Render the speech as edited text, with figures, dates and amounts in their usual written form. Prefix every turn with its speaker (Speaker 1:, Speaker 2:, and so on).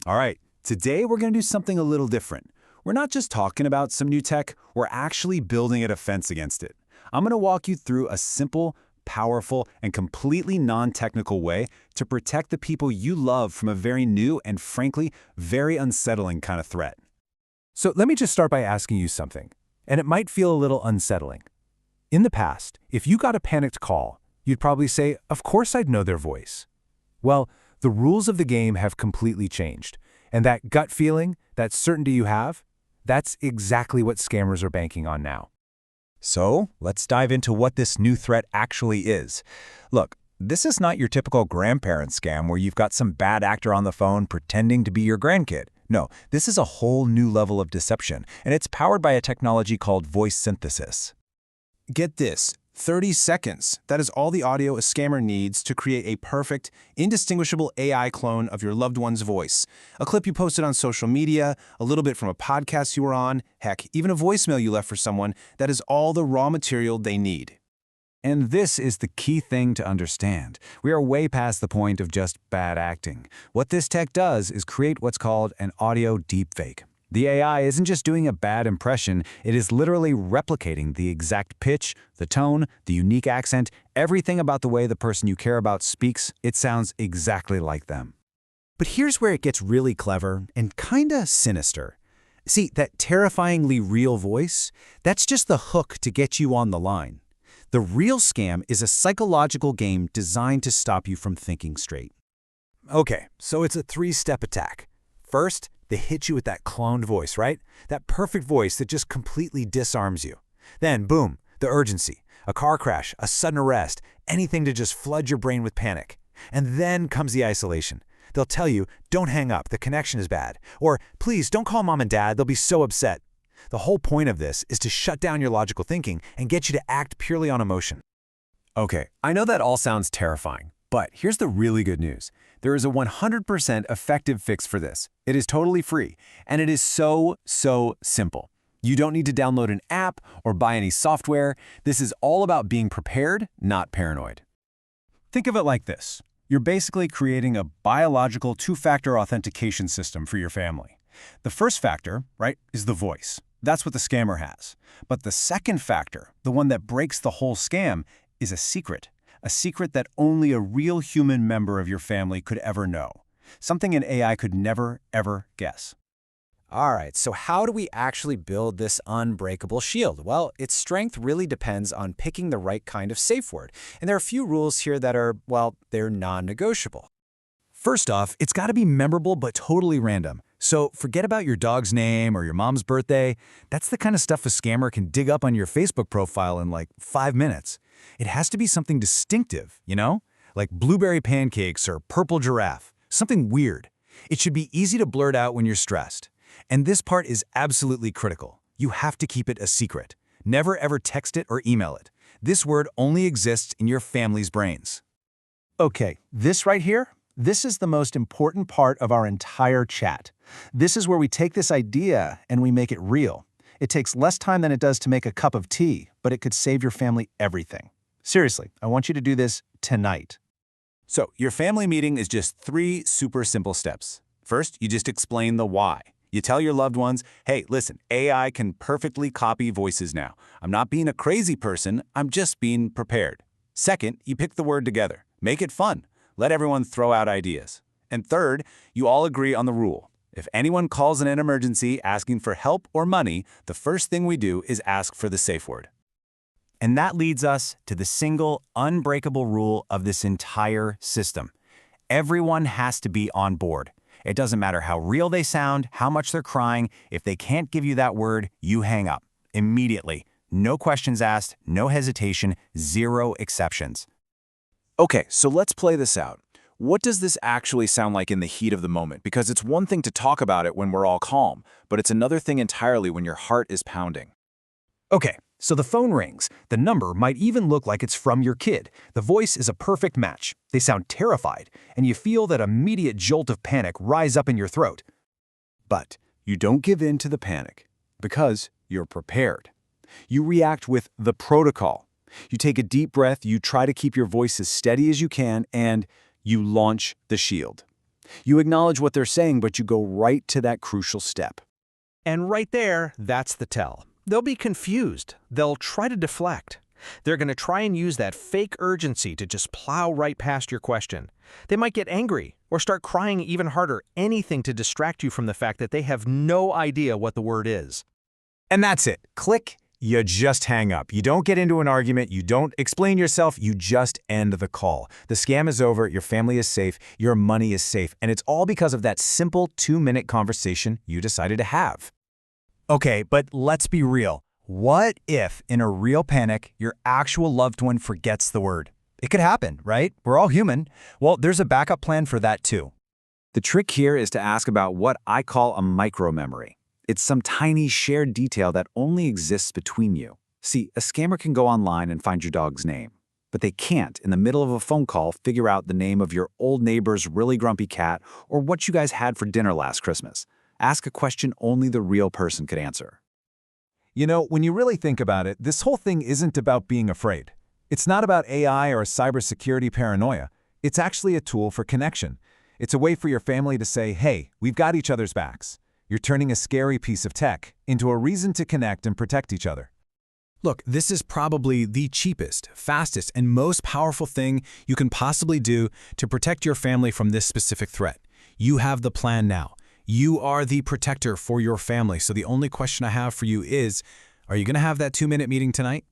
Speaker 1: All right, today we're going to do something a little different. We're not just talking about some new tech, we're actually building a defense against it. I'm going to walk you through a simple, powerful, and completely non-technical way to protect the people you love from a very new and frankly, very unsettling kind of threat.
Speaker 2: So let me just start by asking you something, and it might feel a little unsettling. In the past, if you got a panicked call, you'd probably say, "Of course I'd know their voice." Well, the rules of the game have completely changed, and that gut feeling, that certainty you have, that's exactly what scammers are banking on now.
Speaker 3: So, let's dive into what this new threat actually is. Look, this is not your typical grandparent scam where you've got some bad actor on the phone pretending to be your grandkid. No, this is a whole new level of deception, and it's powered by a technology called voice synthesis.
Speaker 4: Get this, 30 seconds. That is all the audio a scammer needs to create a perfect, indistinguishable AI clone of your loved one's voice. A clip you posted on social media, a little bit from a podcast you were on, heck, even a voicemail you left for someone, that is all the raw material they need.
Speaker 1: And this is the key thing to understand. We are way past the point of just bad acting. What this tech does is create what's called an audio deepfake. The AI isn't just doing a bad impression, it is literally replicating the exact pitch, the tone, the unique accent, everything about the way the person you care about speaks. It sounds exactly like them.
Speaker 5: But here's where it gets really clever and kinda sinister. See, that terrifyingly real voice, that's just the hook to get you on the line. The real scam is a psychological game designed to stop you from thinking straight.
Speaker 2: Okay, so it's a three-step attack. First, they hit you with that cloned voice, right? That perfect voice that just completely disarms you. Then, boom, the urgency. A car crash, a sudden arrest, anything to just flood your brain with panic. And then comes the isolation. They'll tell you, "Don't hang up, the connection is bad." Or, "Please, don't call mom and dad, they'll be so upset." The whole point of this is to shut down your logical thinking and get you to act purely on emotion.
Speaker 1: Okay, I know that all sounds terrifying, but here's the really good news. There is a 100% effective fix for this. It is totally free, and it is so simple. You don't need to download an app or buy any software. This is all about being prepared, not paranoid. Think of it like this. You're basically creating a biological two-factor authentication system for your family. The first factor, right, is the voice. That's what the scammer has. But the second factor, the one that breaks the whole scam, is a secret that only a real human member of your family could ever know. Something an AI could never, ever guess.
Speaker 5: All right, so how do we actually build this unbreakable shield? Well, its strength really depends on picking the right kind of safe word. And there are a few rules here that are, well, they're non-negotiable.
Speaker 1: First off, it's got to be memorable but totally random. So forget about your dog's name or your mom's birthday. That's the kind of stuff a scammer can dig up on your Facebook profile in like 5 minutes. It has to be something distinctive, you know? Like blueberry pancakes or purple giraffe. Something weird. It should be easy to blurt out when you're stressed. And this part is absolutely critical. You have to keep it a secret. Never ever text it or email it. This word only exists in your family's brains.
Speaker 4: Okay, this right here, this is the most important part of our entire chat. This is where we take this idea and we make it real. It takes less time than it does to make a cup of tea, but it could save your family everything. Seriously, I want you to do this tonight.
Speaker 1: So your family meeting is just 3 super simple steps. First, you just explain the why. You tell your loved ones, hey, listen, AI can perfectly copy voices now. I'm not being a crazy person, I'm just being prepared. Second, you pick the word together. Make it fun. Let everyone throw out ideas. And third, you all agree on the rule. If anyone calls in an emergency asking for help or money, the first thing we do is ask for the safe word. And that leads us to the single, unbreakable rule of this entire system. Everyone has to be on board. It doesn't matter how real they sound, how much they're crying. If they can't give you that word, you hang up. Immediately. No questions asked, no hesitation, 0 exceptions. Okay, so let's play this out. What does this actually sound like in the heat of the moment? Because it's one thing to talk about it when we're all calm, but it's another thing entirely when your heart is pounding.
Speaker 2: Okay, so the phone rings. The number might even look like it's from your kid. The voice is a perfect match. They sound terrified, and you feel that immediate jolt of panic rise up in your throat.
Speaker 1: But you don't give in to the panic because you're prepared. You react with the protocol. You take a deep breath, you try to keep your voice as steady as you can, and you launch the shield.
Speaker 2: You acknowledge what they're saying, but you go right to that crucial step.
Speaker 6: And right there, that's the tell. They'll be confused. They'll try to deflect. They're going to try and use that fake urgency to just plow right past your question. They might get angry or start crying even harder, anything to distract you from the fact that they have no idea what the word is.
Speaker 3: And that's it. Click. You just hang up. You don't get into an argument. You don't explain yourself. You just end the call. The scam is over. Your family is safe. Your money is safe. And it's all because of that simple 2-minute conversation you decided to have. Okay, but let's be real. What if, in a real panic, your actual loved one forgets the word? It could happen, right? We're all human. Well, there's a backup plan for that too.
Speaker 2: The trick here is to ask about what I call a micro-memory. It's some tiny shared detail that only exists between you. See, a scammer can go online and find your dog's name, but they can't, in the middle of a phone call, figure out the name of your old neighbor's really grumpy cat or what you guys had for dinner last Christmas. Ask a question only the real person could answer.
Speaker 3: You know, when you really think about it, this whole thing isn't about being afraid. It's not about AI or cybersecurity paranoia. It's actually a tool for connection. It's a way for your family to say, hey, we've got each other's backs. You're turning a scary piece of tech into a reason to connect and protect each other.
Speaker 5: Look, this is probably the cheapest, fastest, and most powerful thing you can possibly do to protect your family from this specific threat. You have the plan now. You are the protector for your family. So the only question I have for you is, are you going to have that 2-minute meeting tonight?